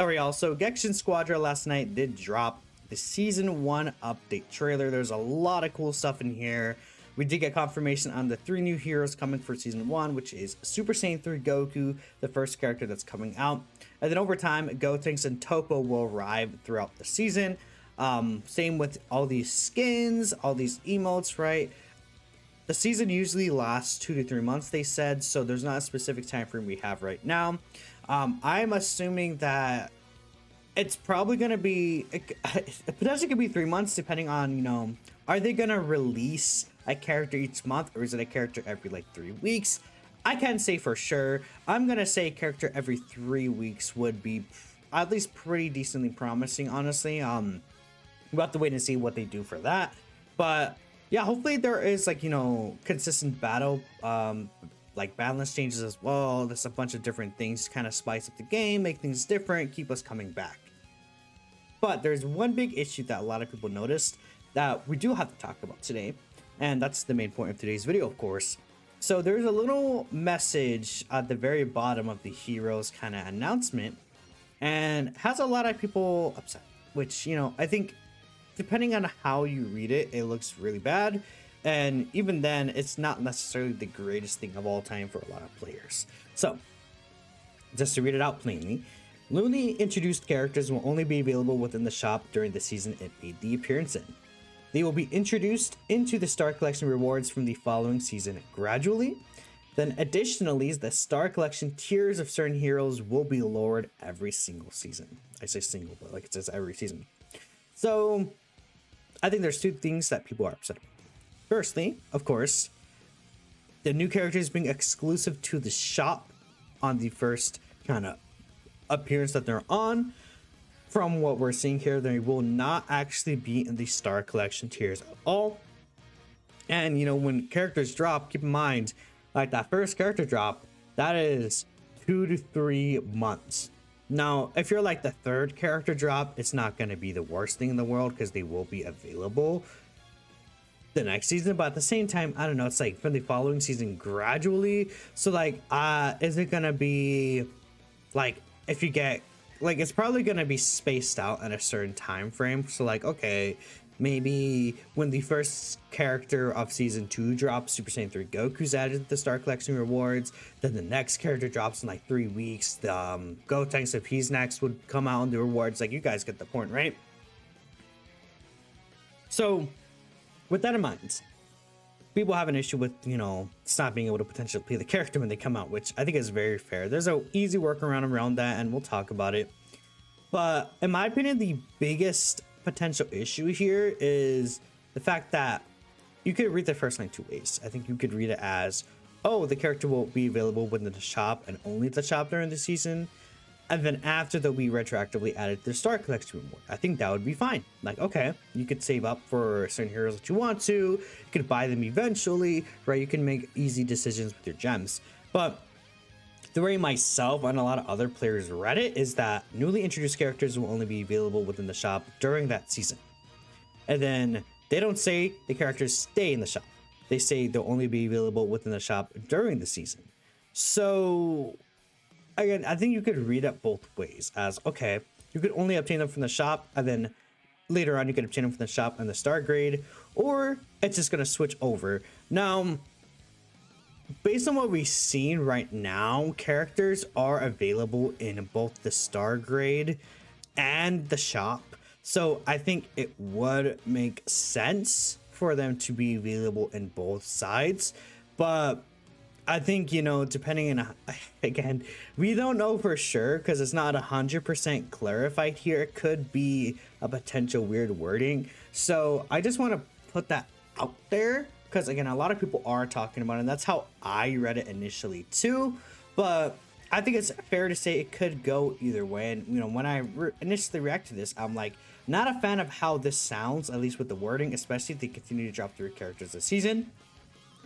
Alright, also Gekishin Squadra last night did drop the season 1 update trailer. There's a lot of cool stuff in here. We did get confirmation on the 3 new heroes coming for season 1, which is Super Saiyan 3 Goku, the first character that's coming out. And then over time, Gotenks and Toppo will arrive throughout the season. Same with all these skins, all these emotes, right? The season usually lasts 2 to 3 months, they said, so there's not a specific time frame we have right now. I'm assuming that it's probably going to be, it potentially could be 3 months depending on, you know, are they going to release a character each month, or is it a character every like 3 weeks? I can't say for sure. I'm going to say character every 3 weeks would be at least pretty decently promising, honestly. We'll have to wait and see what they do for that. But yeah, hopefully there is like, you know, consistent battle, like balance changes as well. There's a bunch of different things to kind of spice up the game, make things different, keep us coming back. But there's one big issue that a lot of people noticed that we do have to talk about today, and that's the main point of today's video, of course. So there's a little message at the very bottom of the heroes kind of announcement, and has a lot of people upset, which, you know, I think depending on how you read it, it looks really bad. And even then, it's not necessarily the greatest thing of all time for a lot of players. So, just to read it out plainly, newly introduced characters will only be available within the shop during the season it made the appearance in. They will be introduced into the Star Collection rewards from the following season gradually. Then additionally, the Star Collection tiers of certain heroes will be lowered every single season. I say single, but like it says every season. So, I think there's two things that people are upset about. Firstly, of course, the new characters being exclusive to the shop on the first kind of appearance that they're on. From what we're seeing here, they will not actually be in the Star Collection tiers at all. And, you know, when characters drop, keep in mind, like that first character drop, that is 2 to 3 months. Now, if you're like the third character drop, it's not going to be the worst thing in the world because they will be available the next season. But at the same time, I don't know, it's like for the following season gradually. So like, is it going to be like, if you get, like, it's probably going to be spaced out at a certain time frame. So like, okay, maybe when the first character of season 2 drops, Super Saiyan 3 Goku's added to the Star Collection rewards. Then the next character drops in like 3 weeks. The Gotenks, if he's next, would come out in the rewards. Like, you guys get the point, right? So with that in mind, people have an issue with, you know, not being able to potentially play the character when they come out, which I think is very fair. There's an easy workaround around that, and we'll talk about it. But in my opinion, the biggest potential issue here is the fact that you could read the first line two ways. I think you could read it as, oh, the character will be available within the shop and only the shop during the season, and then after they'll be retroactively added to the Star Collection reward. I think that would be fine. Like, okay, you could save up for certain heroes that you want to, you could buy them eventually, right? You can make easy decisions with your gems. But the way myself and a lot of other players read it is that newly introduced characters will only be available within the shop during that season. And then they don't say the characters stay in the shop. They say they'll only be available within the shop during the season. So again, I think you could read it both ways as, okay, you could only obtain them from the shop, and then later on you could obtain them from the shop and the star grade, or it's just going to switch over. Now, based on what we've seen right now, characters are available in both the star grade and the shop. So I think it would make sense for them to be available in both sides. But I think, you know, depending on, again, we don't know for sure because it's not 100% clarified here. It could be a potential weird wording. So I just want to put that out there because, again, a lot of people are talking about it, and that's how I read it initially too. But I think it's fair to say it could go either way. And, you know, when I initially react to this, I'm like, not a fan of how this sounds, at least with the wording, especially if they continue to drop 3 characters this season.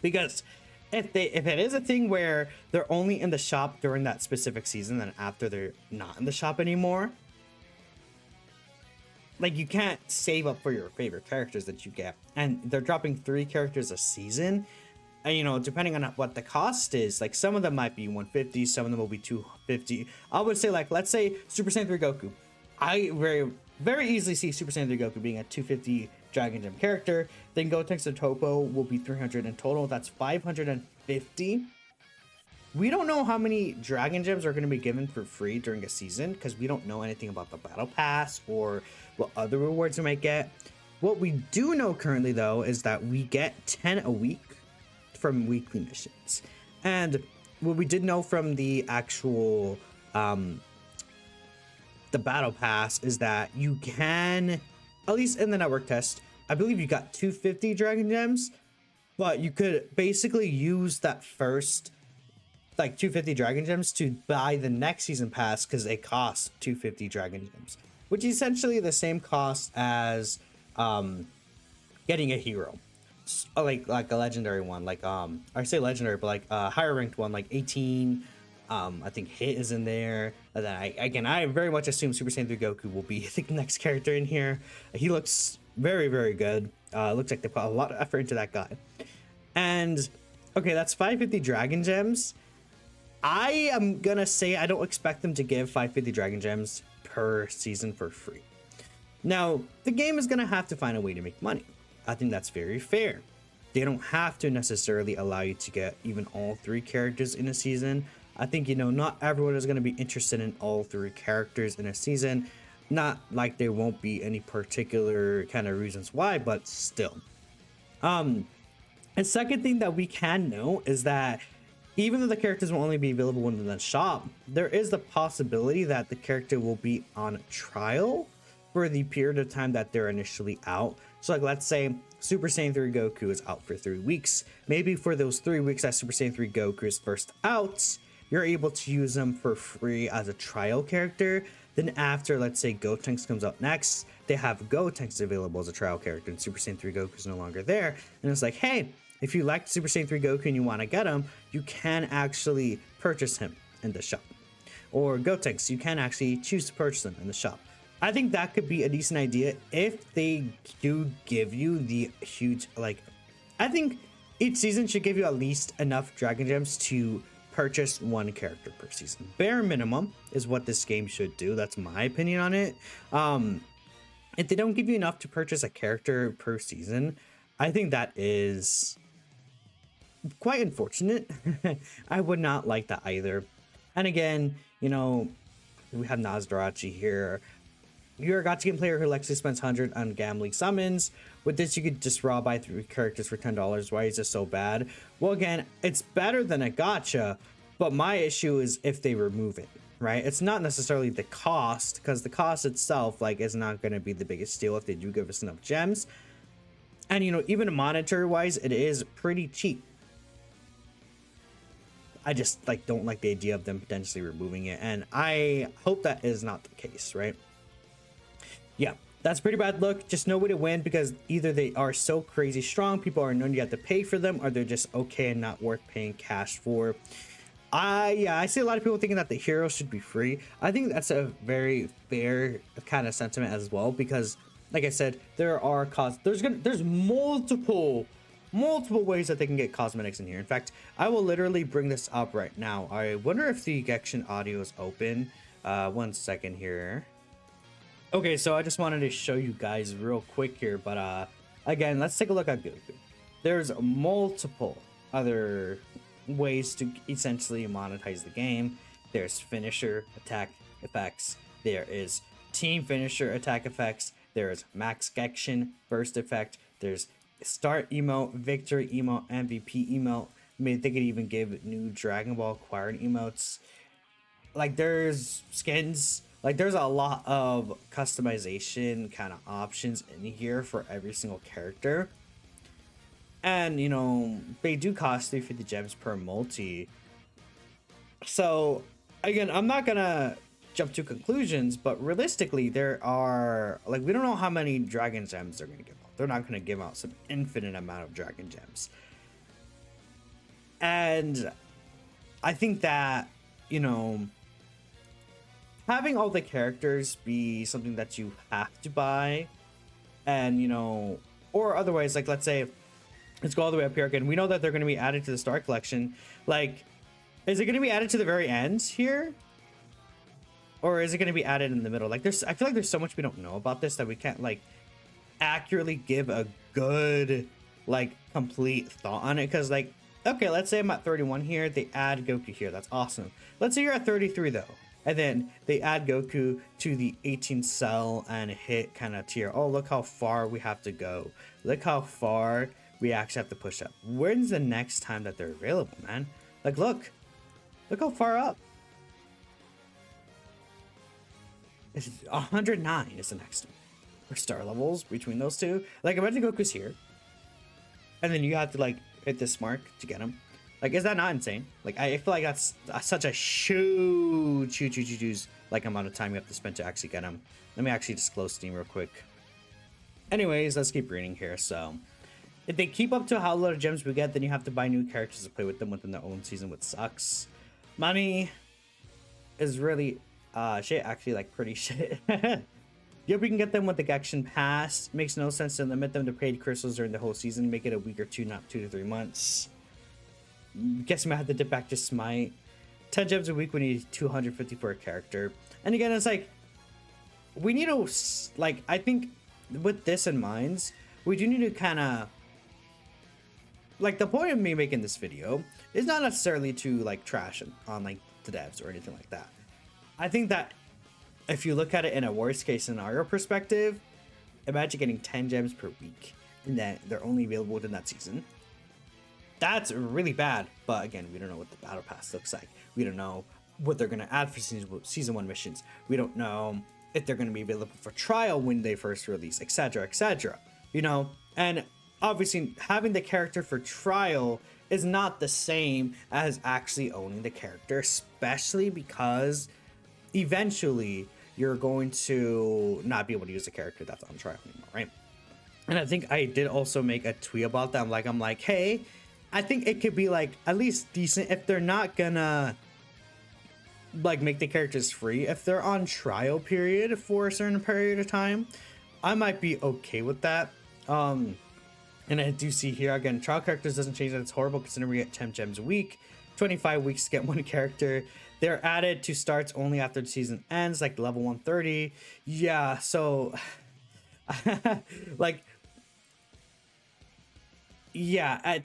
Because if it is a thing where they're only in the shop during that specific season and after they're not in the shop anymore, like, you can't save up for your favorite characters that you get, and they're dropping 3 characters a season. And, you know, depending on what the cost is, like some of them might be 150, some of them will be 250. I would say, like, let's say Super Saiyan 3 Goku. I very easily see Super Saiyan 3 Goku being a 250 Dragon Gem character. Then Gotenks and Topo will be 300 in total. That's 550. We don't know how many Dragon Gems are going to be given for free during a season because we don't know anything about the Battle Pass or what other rewards we might get. What we do know currently, though, is that we get 10 a week from weekly missions. And what we did know from the actual the Battle Pass is that you can, at least in the network test, I believe you got 250 Dragon Gems, but you could basically use that first like 250 Dragon Gems to buy the next season pass because it costs 250 Dragon Gems, which is essentially the same cost as getting a hero, like a legendary one, like I say legendary, but like a higher ranked one, like 18. I think Hit is in there. And then I very much assume Super Saiyan 3 Goku will be the next character in here. He looks very good. Looks like they put a lot of effort into that guy. And okay, that's 550 Dragon Gems. I am gonna say I don't expect them to give 550 Dragon Gems per season for free. Now, the game is gonna have to find a way to make money. I think that's very fair. They don't have to necessarily allow you to get even all 3 characters in a season. I think, you know, not everyone is gonna be interested in all 3 characters in a season. Not like there won't be any particular kind of reasons why, but still. And second thing that we can know is that even though the characters will only be available in the shop, there is the possibility that the character will be on trial for the period of time that they're initially out. So like, let's say Super Saiyan 3 Goku is out for 3 weeks. Maybe for those 3 weeks that Super Saiyan 3 Goku is first out, you're able to use them for free as a trial character. Then after, let's say Gotenks comes out next, they have Gotenks available as a trial character and Super Saiyan 3 Goku is no longer there. And it's like, hey, if you like Super Saiyan 3 Goku and you want to get him, you can actually purchase him in the shop. Or Gotenks, you can actually choose to purchase them in the shop. I think that could be a decent idea if they do give you the huge, like, I think each season should give you at least enough Dragon Gems to purchase 1 character per season. Bare minimum is what this game should do. That's my opinion on it. If they don't give you enough to purchase a character per season, I think that is quite unfortunate. I would not like that either. And again, you know, we have Nasdarachi here. You're a Gotchigan player who likes to spend 100 on gambling summons. With this, you could just raw buy 3 characters for $10. Why is this so bad? Well, again, it's better than a gacha, but my issue is if they remove it, right? It's not necessarily the cost, because the cost itself, like, is not going to be the biggest deal if they do give us enough gems. And, you know, even monetary-wise, it is pretty cheap. I just, like, don't like the idea of them potentially removing it, and I hope that is not the case, right? Yeah, that's pretty bad luck. Just no way to win, because either they are so crazy strong, people are known you have to pay for them, or they're just okay and not worth paying cash for. I see a lot of people thinking that the heroes should be free. I think that's a very fair kind of sentiment as well, because like I said, there are there's multiple ways that they can get cosmetics in here. In fact, I will literally bring this up right now. I wonder if the Gekishin audio is open. 1 second here. Okay, so I just wanted to show you guys real quick here, but again, let's take a look at Goku. There's multiple other ways to essentially monetize the game. There's finisher attack effects. There is team finisher attack effects. There's max Gekishin burst effect. There's start emote, victory emote, MVP emote. I mean, they could even give new Dragon Ball acquired emotes. Like, there's skins. Like, there's a lot of customization kind of options in here for every single character. And, you know, they do cost 350 gems per multi. So, again, I'm not going to jump to conclusions, but realistically, there are, like, we don't know how many Dragon Gems they're going to give out. They're not going to give out some infinite amount of Dragon Gems. And I think that, you know, having all the characters be something that you have to buy, and, you know, or otherwise, like, let's say Let's go all the way up here again. We know that they're going to be added to the Star Collection. Like, is it going to be added to the very end here? Or is it going to be added in the middle? Like, I feel like there's so much we don't know about this that we can't, like, accurately give a good, like, complete thought on it. Because, like, okay, let's say I'm at 31 here. They add Goku here. That's awesome. Let's say you're at 33, though. And then they add Goku to the 18 cell and hit kind of tier. Oh, look how far we have to go. Look how far we actually have to push up. When's the next time that they're available, man? Like, look how far up. It's 109 is the next one. For star levels between those two. Like, imagine Goku's here. And then you have to, like, hit this mark to get him. Like, is that not insane? Like, I feel like that's such a huge like amount of time you have to spend to actually get him. Let me actually just close Steam real quick. Anyways, let's keep reading here. So, if they keep up to how little gems we get, then you have to buy new characters to play with them within their own season, which sucks. Money is really shit, actually, like, pretty shit. Yep, we can get them with the Gekishin pass. Makes no sense to limit them to paid crystals during the whole season. Make it a week or two, not 2 to 3 months. Guess I might have to dip back to Smite. 10 gems a week, we need 250 for a character. And again, it's like, we need to, like, I think with this in mind, we do need to kind of, like, the point of me making this video is not necessarily to, like, trash on, like, the devs or anything like that. I think that if you look at it in a worst case scenario perspective, imagine getting 10 gems per week and that they're only available within that season. That's really bad, but again, we don't know what the battle pass looks like. We don't know what they're going to add for season 1 missions. We don't know if they're going to be available for trial when they first release, etc, etc. You know, and obviously having the character for trial is not the same as actually owning the character, especially because eventually you're going to not be able to use the character that's on trial anymore, right? And I think I did also make a tweet about that. I'm like, hey, I think it could be, like, at least decent if they're not gonna, like, make the characters free. If they're on trial period for a certain period of time, I might be okay with that. And I do see here, again, trial characters doesn't change that. It's horrible considering we get 10 gems a week, 25 weeks to get one character. They're added to starts only after the season ends, like level 130. Yeah, so, like, yeah,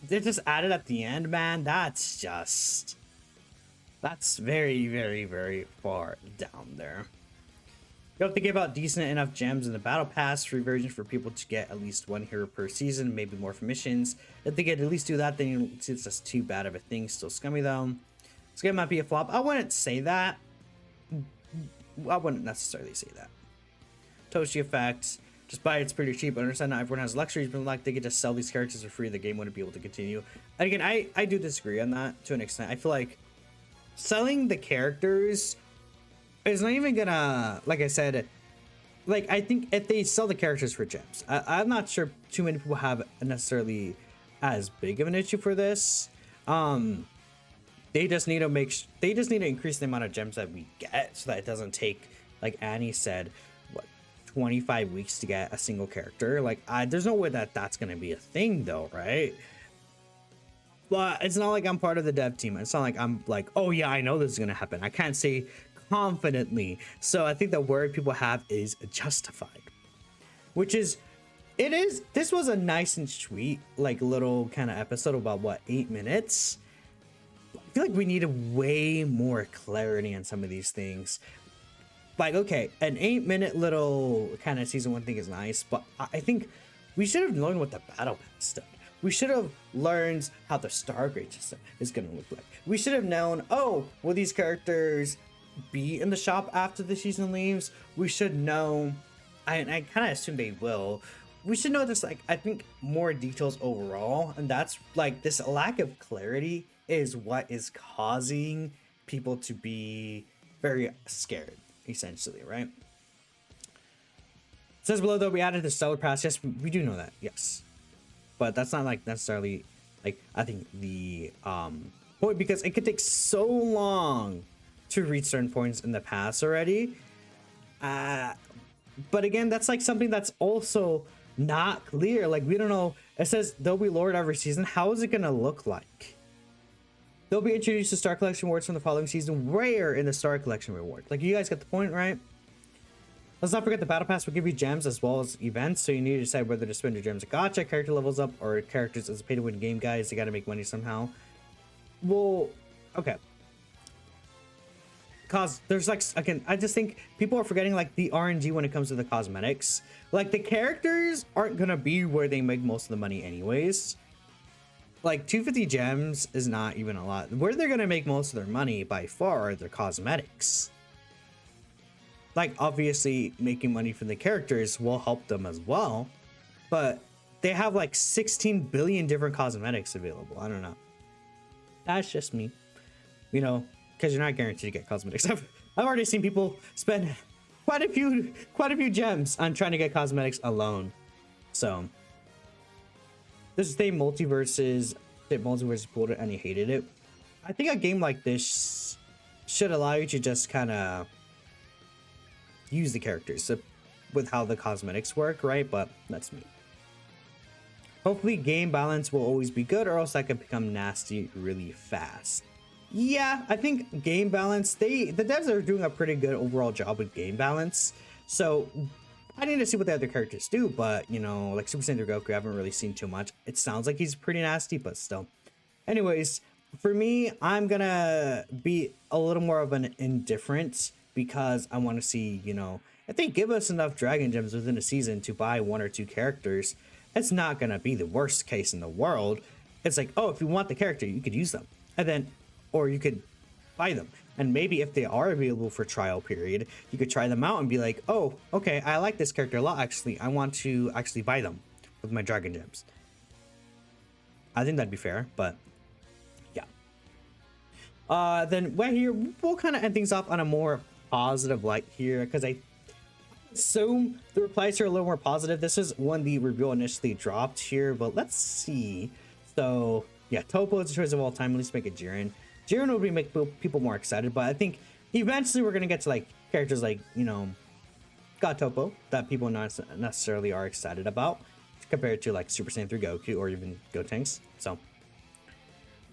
they're just added at the end, man. That's very, very, very far down there. You have to give out decent enough gems in the battle pass free version for people to get at least 1 hero per season, maybe more for missions. If they could at least do that, then it's just too bad of a thing. Still scummy though. This game might be a flop. I wouldn't say that. I wouldn't necessarily say that. Toshi effect. Just buy it's pretty cheap. I understand not everyone has luxuries, but like they could just sell these characters for free. The game wouldn't be able to continue. And again, I do disagree on that to an extent. I feel like selling the characters is not even gonna, like I said, like I think if they sell the characters for gems, I'm not sure too many people have necessarily as big of an issue for this. They just need to increase the amount of gems that we get so that it doesn't take, like Annie said, 25 weeks to get a single character. Like, there's no way that that's gonna be a thing though, right? But it's not like I'm part of the dev team. It's not like I'm like, oh yeah, I know this is gonna happen. I can't say confidently. So I think the word people have is justified, which is, this was a nice and sweet, like, little kind of episode about what, 8 minutes. I feel like we needed way more clarity on some of these things. Like, okay, an 8-minute little kind of season 1 thing is nice, but I think we should have learned what the battle pass did. We should have learned how the Stargrade system is going to look like. We should have known, oh, will these characters be in the shop after the season leaves? We should know, I kind of assume they will. We should know this, like, I think more details overall, and that's, like, this lack of clarity is what is causing people to be very scared. Essentially, right? It says below though we added the stellar pass. Yes, we do know that. Yes, but that's not like necessarily like I think the point, because it could take so long to reach certain points in the pass already. But again, that's like something that's also not clear. Like we don't know It says they'll be lowered every season. How is it gonna look like? They'll be introduced to Star Collection rewards from the following season. Where in the Star Collection reward? Like, you guys get the point, right? Let's not forget the Battle Pass will give you gems as well as events, so you need to decide whether to spend your gems at gacha, character levels up, or characters as a pay-to-win game, guys. You gotta make money somehow. Well, okay. Cause there's like, again, I just think people are forgetting like the RNG when it comes to the cosmetics. Like, the characters aren't gonna be where they make most of the money anyways. Like, 250 gems is not even a lot. Where they're gonna make most of their money by far are their cosmetics. Like, obviously making money from the characters will help them as well, but they have like 16 billion different cosmetics available. I don't know. That's just me, you know, because you're not guaranteed to get cosmetics. I've already seen people spend quite a few gems on trying to get cosmetics alone. So this is the multiverses pulled it and he hated it. I think a game like this should allow you to just kind of use the characters with how the cosmetics work, right? But that's me. Hopefully game balance will always be good, or else that could become nasty really fast. Yeah, I think game balance, the devs are doing a pretty good overall job with game balance. So I need to see what the other characters do, but you know, like Super Saiyan 3 Goku, I haven't really seen too much. It sounds like he's pretty nasty, but still. Anyways, for me, I'm gonna be a little more of an indifferent, because I want to see, you know, if they give us enough Dragon Gems within a season to buy 1 or 2 characters, it's not going to be the worst case in the world. It's like, oh, if you want the character, you could use them. And then, or you could buy them. And maybe if they are available for trial period, you could try them out and be like, oh, okay, I like this character a lot, actually. I want to actually buy them with my Dragon Gems. I think that'd be fair, but yeah. Then right here, we'll kind of end things off on a more positive light here, because I assume the replies are a little more positive. This is when the reveal initially dropped here, but let's see. So yeah, Topo is the choice of all time. Let's make it Jiren. Jiren would make people more excited, but I think eventually we're gonna get to like characters like, you know, God Topo that people not necessarily are excited about compared to like Super Saiyan 3 Goku or even Gotenks. So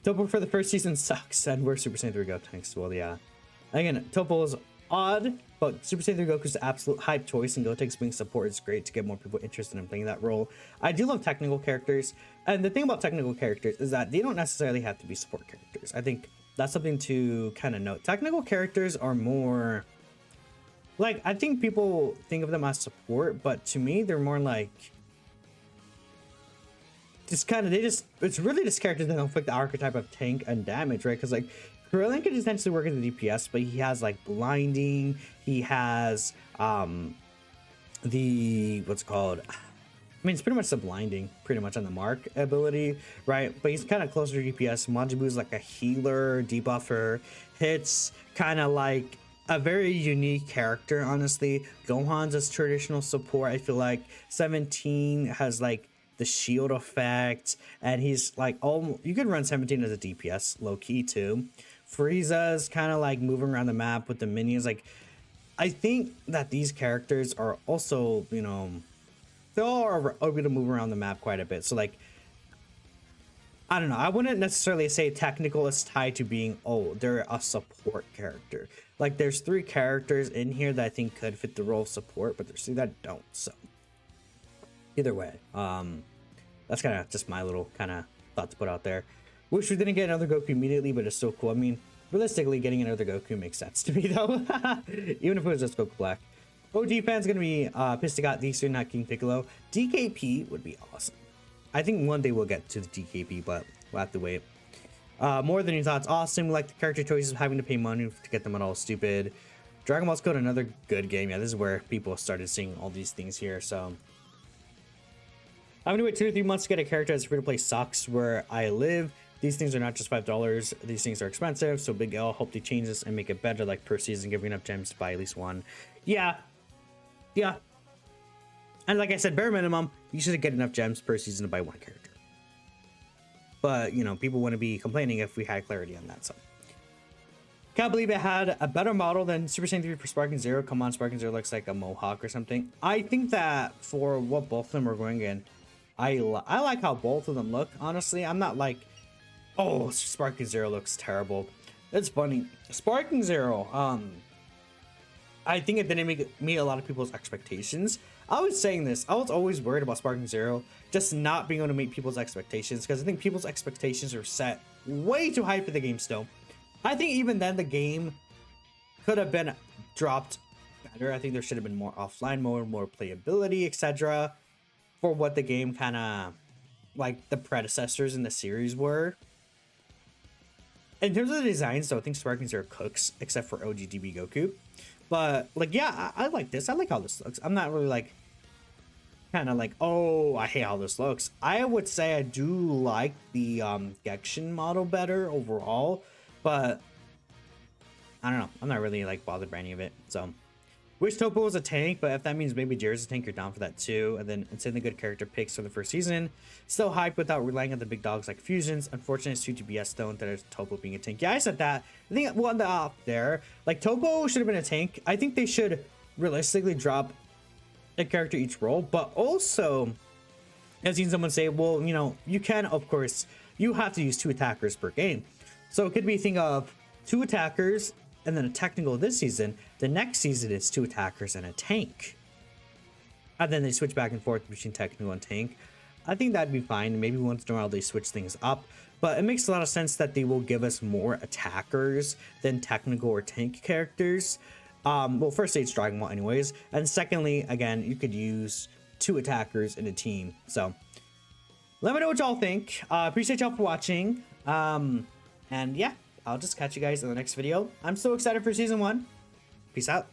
Topo for the first season sucks, and we're Super Saiyan 3 Gotenks. Well, yeah. Again, Topo is odd, but Super Saiyan 3 Goku's the absolute hype choice, and Gotenks being support is great to get more people interested in playing that role. I do love technical characters, and the thing about technical characters is that they don't necessarily have to be support characters. I think that's something to kind of note. Technical characters are more like, I think people think of them as support, but to me, they're more like just kind of, it's really just characters that don't fit the archetype of tank and damage, right? Because like Krillin can essentially work as a DPS, but he has like blinding, he has the what's called, I mean, it's pretty much the blinding pretty much on the mark ability, right? But he's kind of closer to DPS. Majibu's like a healer, debuffer, hits kind of like a very unique character, honestly. Gohan's a traditional support. I feel like 17 has like the shield effect, and he's like, oh, you could run 17 as a DPS low key too. Frieza's kind of like moving around the map with the minions. Like, I think that these characters are also, you know, they all are able to move around the map quite a bit. So like, I don't know, I wouldn't necessarily say technical is tied to being, oh, they're a support character. Like, there's 3 characters in here that I think could fit the role of support, but there's 3 that don't. So either way, that's kind of just my little kind of thought to put out there. Wish we didn't get another Goku immediately, but it's still cool. I mean, realistically, getting another Goku makes sense to me, though. Even if it was just Goku Black. OG fans gonna be pissed to got these 3, not King Piccolo. DKP would be awesome. I think one day we'll get to the DKP, but we'll have to wait. More than your thoughts. Awesome. We like the character choices, having to pay money to get them at all stupid. Dragon Ball Code, another good game. Yeah, this is where people started seeing all these things here, so having to wait 2 or 3 months to get a character as free to play sucks where I live. These things are not just $5. These things are expensive. So Big L, hope they change this and make it better, like per season, giving enough gems to buy at least 1. Yeah. And like I said, bare minimum, you should get enough gems per season to buy 1 character. But, you know, people wouldn't be complaining if we had clarity on that. So can't believe it had a better model than Super Saiyan 3 for Sparking Zero. Come on, Sparking Zero looks like a mohawk or something. I think that for what both of them are going in, I like how both of them look. Honestly, I'm not like, oh, Sparking Zero looks terrible. It's funny. Sparking Zero, I think it didn't meet a lot of people's expectations. I was saying this. I was always worried about Sparking Zero just not being able to meet people's expectations, because I think people's expectations are set way too high for the game still. I think even then the game could have been dropped better. I think there should have been more offline mode, more playability, etc. for what the game kind of like the predecessors in the series were. In terms of the designs, though, I think Sparking Zero cooks, except for OGDB Goku. But like, yeah, I like this. I like how this looks. I'm not really like kind of like, oh, I hate how this looks. I would say I do like the Gekishin model better overall, but I don't know. I'm not really like bothered by any of it. So wish Topo was a tank, but if that means maybe Jared's a tank, you're down for that too. And then it's in the good character picks for the first season. Still hype without relying on the big dogs like fusions. Unfortunate it's 2 GBS though, instead of Topo being a tank. Yeah, I said that. I think one off there. Like Topo should have been a tank. I think they should realistically drop a character each role, but also I've seen someone say, well, you know, you can, of course, you have to use 2 attackers per game. So it could be a thing of 2 attackers and then a technical this season. The next season is 2 attackers and a tank. And then they switch back and forth between technical and tank. I think that'd be fine. Maybe once in a while they switch things up. But it makes a lot of sense that they will give us more attackers than technical or tank characters. Well, firstly, it's Dragon Ball anyways. And secondly, again, you could use 2 attackers in a team. So let me know what y'all think. Appreciate y'all for watching. And yeah, I'll just catch you guys in the next video. I'm so excited for season 1. Peace out.